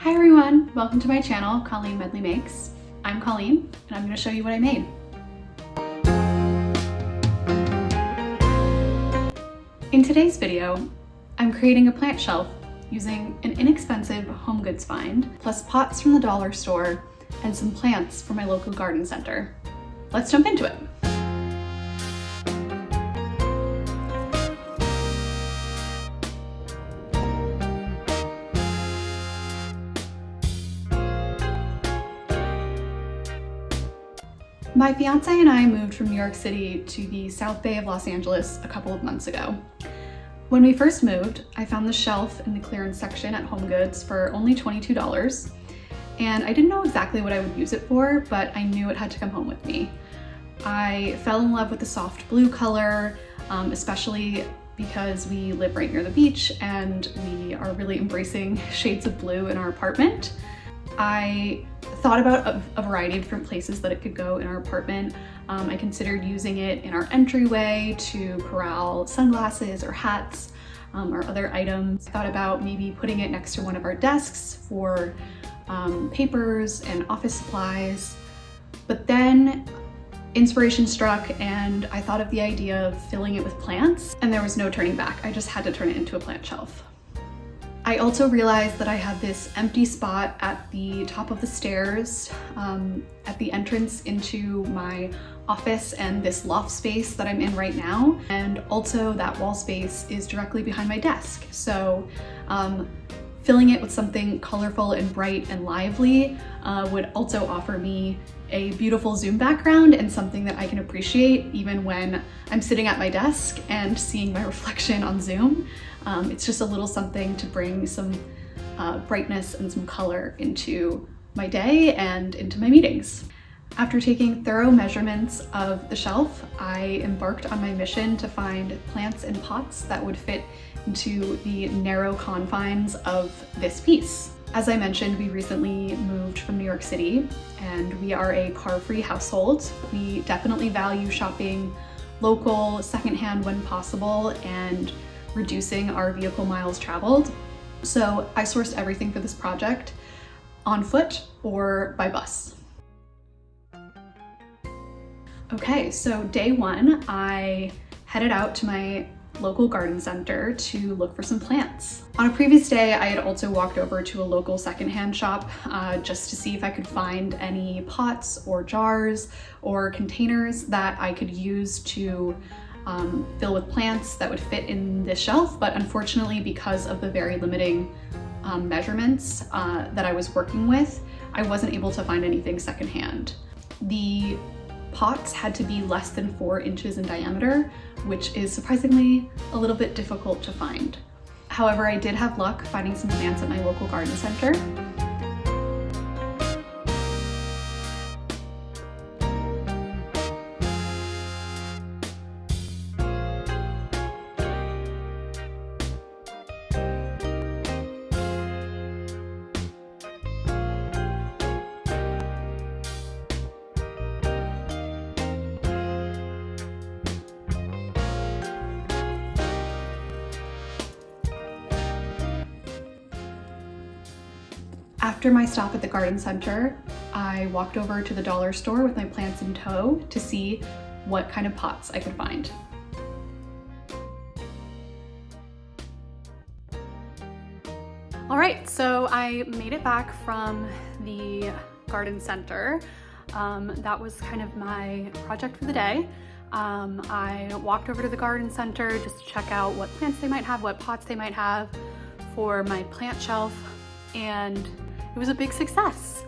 Hi everyone, welcome to my channel, Colleen Medley Makes. I'm Colleen, and I'm going to show you what I made. In today's video, I'm creating a plant shelf using an inexpensive home goods find, plus pots from the dollar store, and some plants from my local garden center. Let's jump into it. My fiance and I moved from New York City to the South Bay of Los Angeles a couple of months ago. When we first moved, I found the shelf in the clearance section at Home Goods for only $22, and I didn't know exactly what I would use it for, but I knew it had to come home with me. I fell in love with the soft blue color, especially because we live right near the beach and we are really embracing shades of blue in our apartment. I thought about a variety of different places that it could go in our apartment. I considered using it in our entryway to corral sunglasses or hats or other items. I thought about maybe putting it next to one of our desks for papers and office supplies. But then inspiration struck and I thought of the idea of filling it with plants, and there was no turning back. I just had to turn it into a plant shelf. I also realized that I had this empty spot at the top of the stairs at the entrance into my office and this loft space that I'm in right now. And also that wall space is directly behind my desk. So filling it with something colorful and bright and lively would also offer me a beautiful Zoom background and something that I can appreciate even when I'm sitting at my desk and seeing my reflection on Zoom. It's just a little something to bring some brightness and some color into my day and into my meetings. After taking thorough measurements of the shelf, I embarked on my mission to find plants and pots that would fit into the narrow confines of this piece. As I mentioned, we recently moved from New York City and we are a car-free household. We definitely value shopping local, secondhand when possible, and reducing our vehicle miles traveled. So I sourced everything for this project on foot or by bus. Okay, so day one, I headed out to my local garden center to look for some plants. On a previous day, I had also walked over to a local secondhand shop just to see if I could find any pots or jars or containers that I could use to fill with plants that would fit in this shelf. But unfortunately, because of the very limiting measurements that I was working with, I wasn't able to find anything secondhand. The pots had to be less than 4 inches in diameter, which is surprisingly a little bit difficult to find. However, I did have luck finding some plants at my local garden center. After my stop at the garden center, I walked over to the dollar store with my plants in tow to see what kind of pots I could find. All right, so I made it back from the garden center. That was kind of my project for the day. I walked over to the garden center just to check out what plants they might have, what pots they might have for my plant shelf, and it was a big success.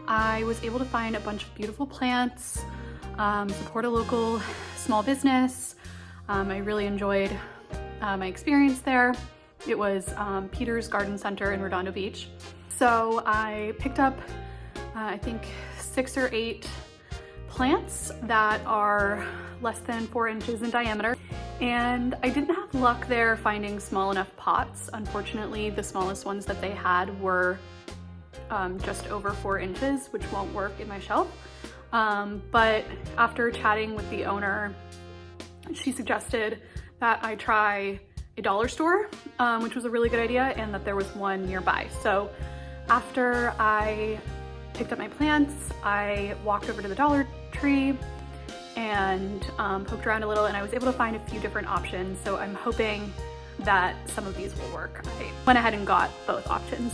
I was able to find a bunch of beautiful plants, support a local small business. I really enjoyed my experience there. It was Peter's Garden Center in Redondo Beach. So I picked up, I think 6 or 8 plants that are less than 4 inches in diameter. And I didn't have luck there finding small enough pots. Unfortunately, the smallest ones that they had were just over 4 inches, which won't work in my shelf. But after chatting with the owner, she suggested that I try a dollar store, which was a really good idea, and that there was one nearby. So After I picked up my plants, I walked over to the Dollar Tree and poked around a little, and I was able to find a few different options. So I'm hoping that some of these will work. I went ahead and got both options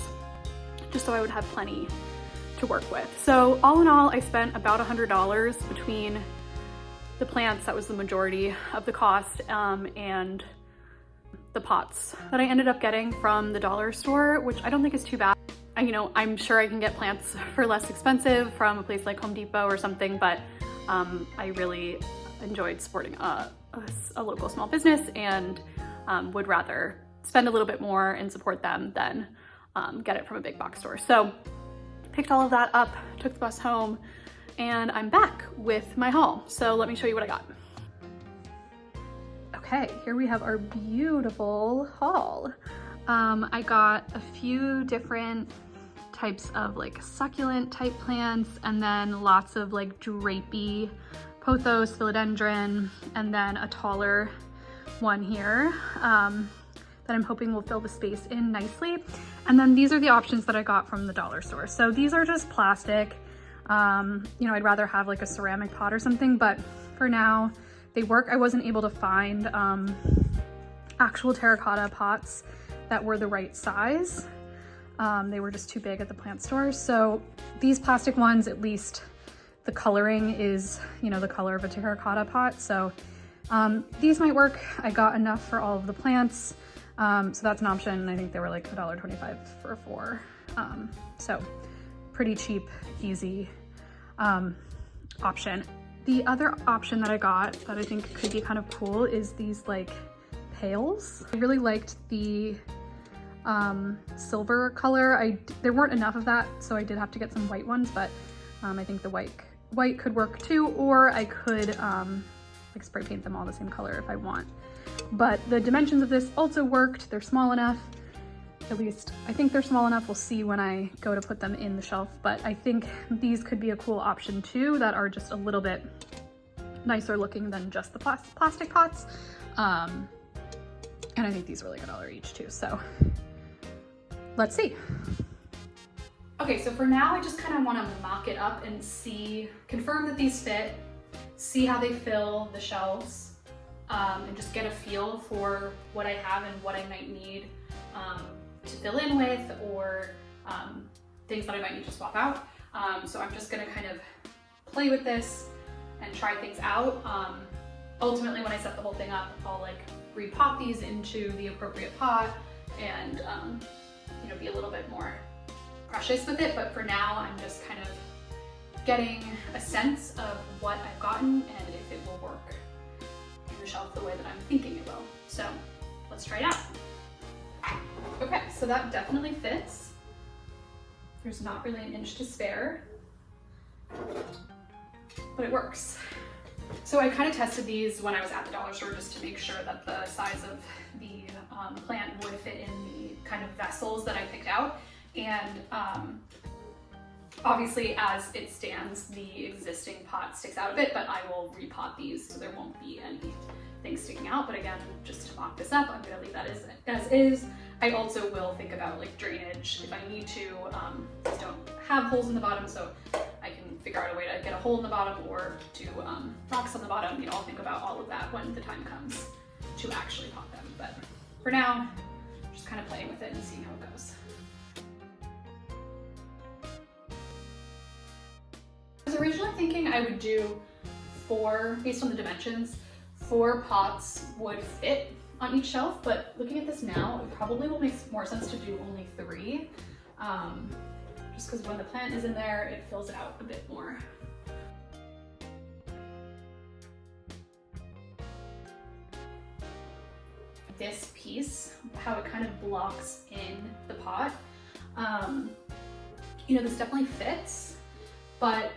just so I would have plenty to work with. So all in all, I spent about $100 between the plants, that was the majority of the cost, and the pots that I ended up getting from the dollar store, which I don't think is too bad. I'm sure I can get plants for less expensive from a place like Home Depot or something, but I really enjoyed supporting a local small business and would rather spend a little bit more and support them than get it from a big box store. So picked all of that up, took the bus home, and I'm back with my haul. So let me show you what I got. Okay, here we have our beautiful haul. I got a few different types of like succulent type plants, and then lots of like drapey pothos, philodendron, and then a taller one here that I'm hoping will fill the space in nicely. And then these are the options that I got from the dollar store. So these are just plastic. I'd rather have like a ceramic pot or something, but for now they work. I wasn't able to find actual terracotta pots that were the right size. They were just too big at the plant store. So these plastic ones, at least the coloring is, the color of a terracotta pot. So these might work. I got enough for all of the plants. So that's an option. I think they were like $1.25 for 4. So pretty cheap, easy option. The other option that I got that I think could be kind of cool is these like pails. I really liked the silver color. There weren't enough of that, so I did have to get some white ones, but I think the white could work too, or I could like spray paint them all the same color if I want. But the dimensions of this also worked. They're small enough. At least I think they're small enough. We'll see when I go to put them in the shelf, but I think these could be a cool option too, that are just a little bit nicer looking than just the plastic pots. And I think these are like $1 each too, so let's see. Okay, so for now, I just kind of want to mock it up and confirm that these fit, see how they fill the shelves, and just get a feel for what I have and what I might need to fill in with, or things that I might need to swap out. So I'm just gonna kind of play with this and try things out. Ultimately, when I set the whole thing up, I'll like repot these into the appropriate pot and be a little bit more precious with it. But for now, I'm just kind of getting a sense of what I've gotten and if it will work in the shelf the way that I'm thinking it will. So let's try it out. Okay, so that definitely fits. There's not really an inch to spare, but it works. So I kind of tested these when I was at the dollar store just to make sure that the size of the plant would fit in the kind of vessels that I picked out. And obviously, as it stands, the existing pot sticks out a bit, but I will repot these so there won't be anything sticking out. But again, just to mock this up, I'm gonna leave that as is. I also will think about like drainage if I need to. These don't have holes in the bottom, so I can figure out a way to get a hole in the bottom or do rocks on the bottom. I'll think about all of that when the time comes to actually pot them. But for now, just kind of playing with it and seeing how it goes. I was originally thinking I would do 4, based on the dimensions, 4 pots would fit on each shelf, but looking at this now, it probably will make more sense to do only 3, just because when the plant is in there, it fills it out a bit more. This piece, how it kind of blocks in the pot, this definitely fits, but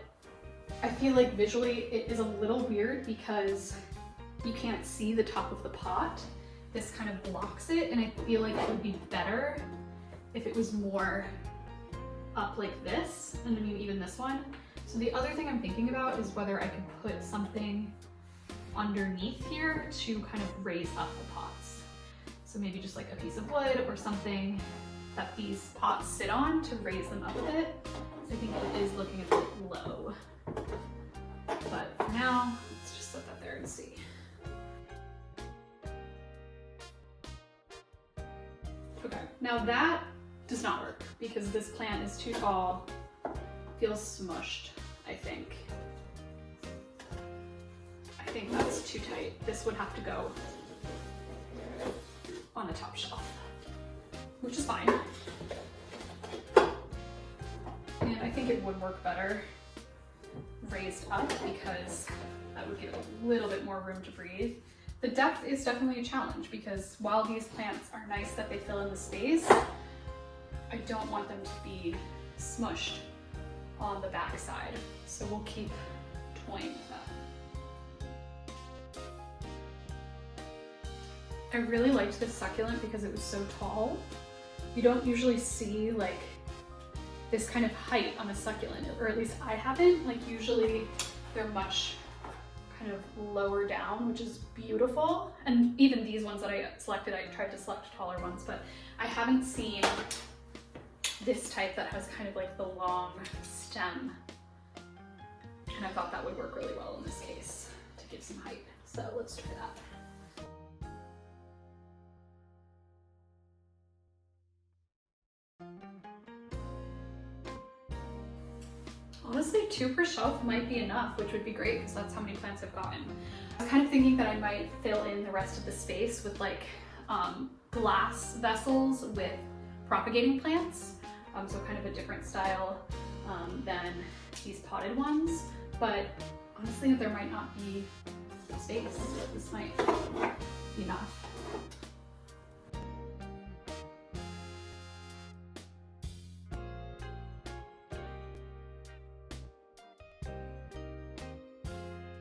I feel like visually it is a little weird because you can't see the top of the pot. This kind of blocks it, and I feel like it would be better if it was more up like this, and I mean even this one. So the other thing I'm thinking about is whether I could put something underneath here to kind of raise up the pots. So maybe just like a piece of wood or something that these pots sit on to raise them up a bit. So I think it is looking a bit low. But for now, let's just set that there and see. Okay, now that does not work because this plant is too tall, feels smushed, I think. I think that's too tight. This would have to go on the top shelf, which is fine. And I think it would work better raised up because that would give it a little bit more room to breathe. The depth is definitely a challenge because while these plants are nice that they fill in the space, I don't want them to be smushed on the back side. So we'll keep toying with that. I really liked this succulent because it was so tall. You don't usually see like this kind of height on a succulent, or at least I haven't. Like usually they're much kind of lower down, which is beautiful. And even these ones that I selected, I tried to select taller ones, but I haven't seen this type that has kind of like the long stem. And I thought that would work really well in this case to give some height. So let's try that. Honestly, 2 per shelf might be enough, which would be great because that's how many plants I've gotten. I was kind of thinking that I might fill in the rest of the space with like glass vessels with propagating plants. So kind of a different style than these potted ones. But honestly, there might not be space. This might be enough.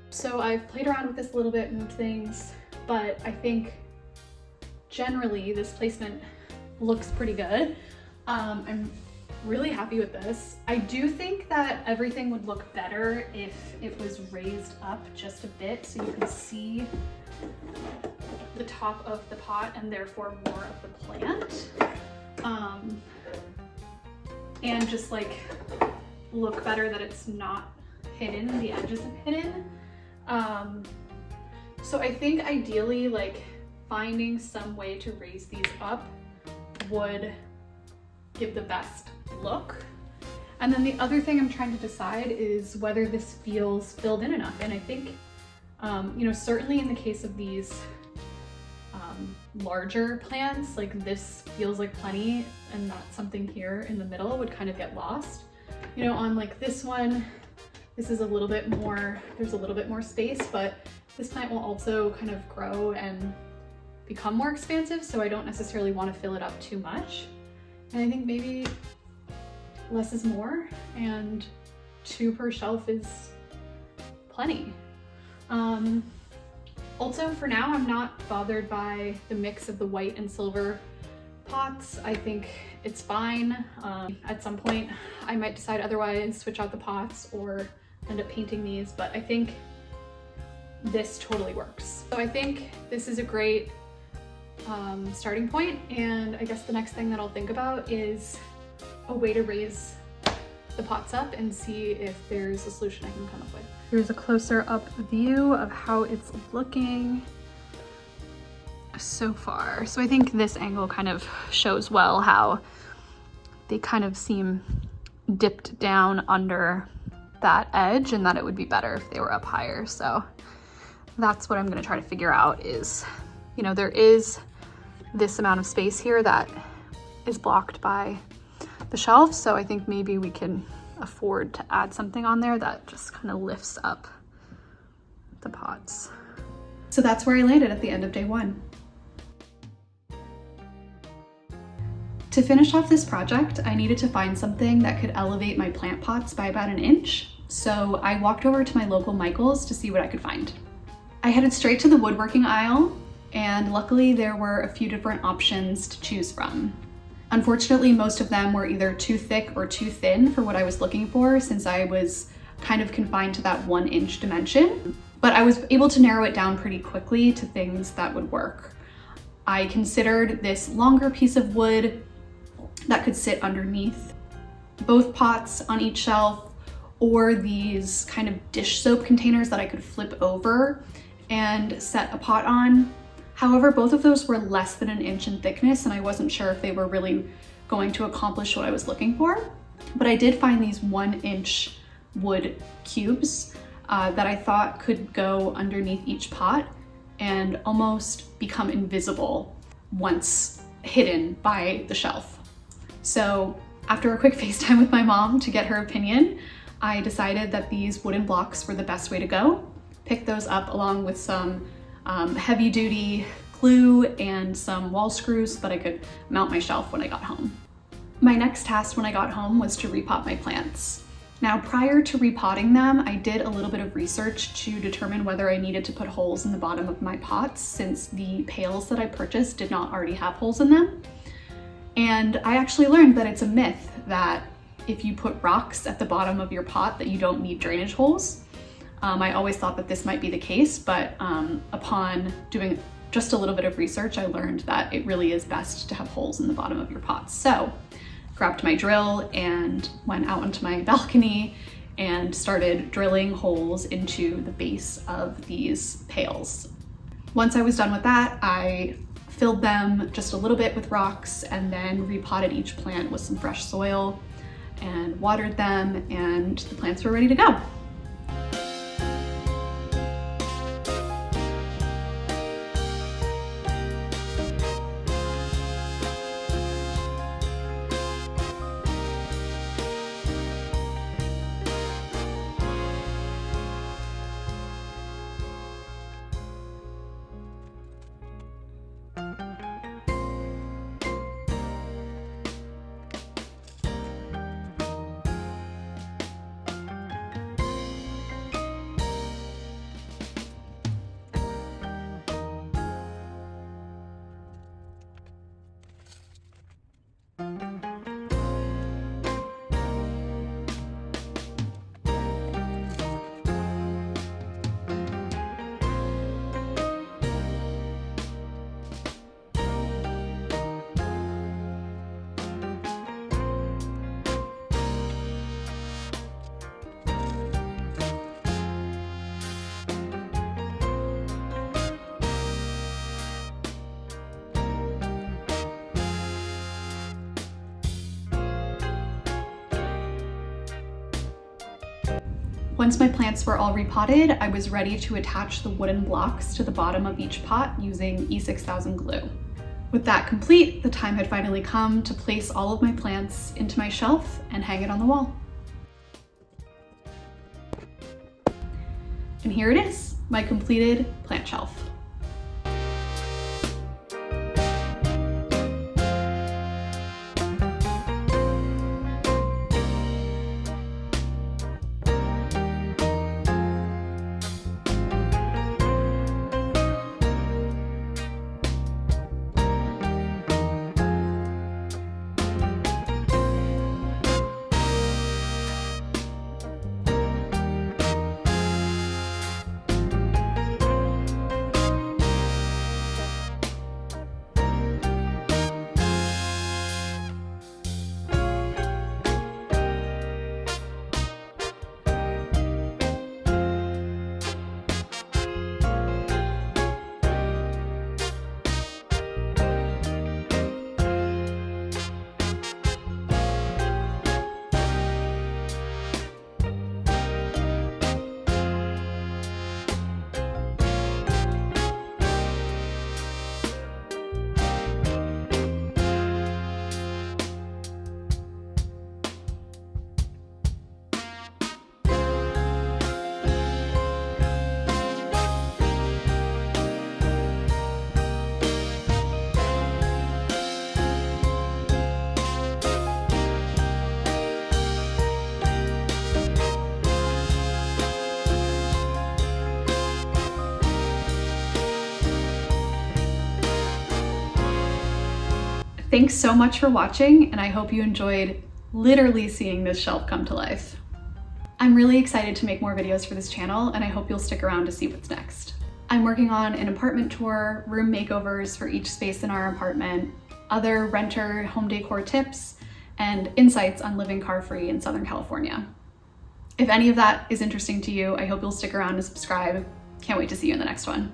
So I've played around with this a little bit, moved things, but I think generally this placement looks pretty good. I'm really happy with this. I do think that everything would look better if it was raised up just a bit so you can see the top of the pot and therefore more of the plant. And just like look better that it's not hidden, the edges are hidden. So I think ideally like finding some way to raise these up would give the best look. And then the other thing I'm trying to decide is whether this feels filled in enough. And I think, you know, certainly in the case of these larger plants, like this feels like plenty, and that something here in the middle would kind of get lost. You know, on like this one, this is a little bit more, there's a little bit more space, but this plant will also kind of grow and become more expansive, so I don't necessarily want to fill it up too much. And I think maybe less is more, and 2 per shelf is plenty. Also, for now, I'm not bothered by the mix of the white and silver pots. I think it's fine. At some point, I might decide otherwise, switch out the pots, or end up painting these, but I think this totally works. So I think this is a great starting point, and I guess the next thing that I'll think about is a way to raise the pots up and see if there's a solution I can come up with. Here's a closer up view of how it's looking so far. So I think this angle kind of shows well how they kind of seem dipped down under that edge, and that it would be better if they were up higher. So that's what I'm going to try to figure out is, you know, there is this amount of space here that is blocked by the shelf. So I think maybe we can afford to add something on there that just kind of lifts up the pots. So that's where I landed at the end of day 1. To finish off this project, I needed to find something that could elevate my plant pots by about 1 inch. So I walked over to my local Michael's to see what I could find. I headed straight to the woodworking aisle, and luckily there were a few different options to choose from. Unfortunately, most of them were either too thick or too thin for what I was looking for, since I was kind of confined to that 1 inch dimension. But I was able to narrow it down pretty quickly to things that would work. I considered this longer piece of wood that could sit underneath both pots on each shelf, or these kind of dish soap containers that I could flip over and set a pot on. However, both of those were less than 1 inch in thickness, and I wasn't sure if they were really going to accomplish what I was looking for. But I did find these 1-inch wood cubes that I thought could go underneath each pot and almost become invisible once hidden by the shelf. So after a quick FaceTime with my mom to get her opinion, I decided that these wooden blocks were the best way to go. Picked those up along with some heavy duty glue and some wall screws so that I could mount my shelf when I got home. My next task when I got home was to repot my plants. Now, prior to repotting them, I did a little bit of research to determine whether I needed to put holes in the bottom of my pots, since the pails that I purchased did not already have holes in them. And I actually learned that it's a myth that if you put rocks at the bottom of your pot that you don't need drainage holes. I always thought that this might be the case, but upon doing just a little bit of research, I learned that it really is best to have holes in the bottom of your pots. So grabbed my drill and went out onto my balcony and started drilling holes into the base of these pails. Once I was done with that, I filled them just a little bit with rocks and then repotted each plant with some fresh soil and watered them, and the plants were ready to go. Once my plants were all repotted, I was ready to attach the wooden blocks to the bottom of each pot using E6000 glue. With that complete, the time had finally come to place all of my plants into my shelf and hang it on the wall. And here it is, my completed plant shelf. Thanks so much for watching, and I hope you enjoyed literally seeing this shelf come to life. I'm really excited to make more videos for this channel, and I hope you'll stick around to see what's next. I'm working on an apartment tour, room makeovers for each space in our apartment, other renter home decor tips, and insights on living car-free in Southern California. If any of that is interesting to you, I hope you'll stick around and subscribe. Can't wait to see you in the next one.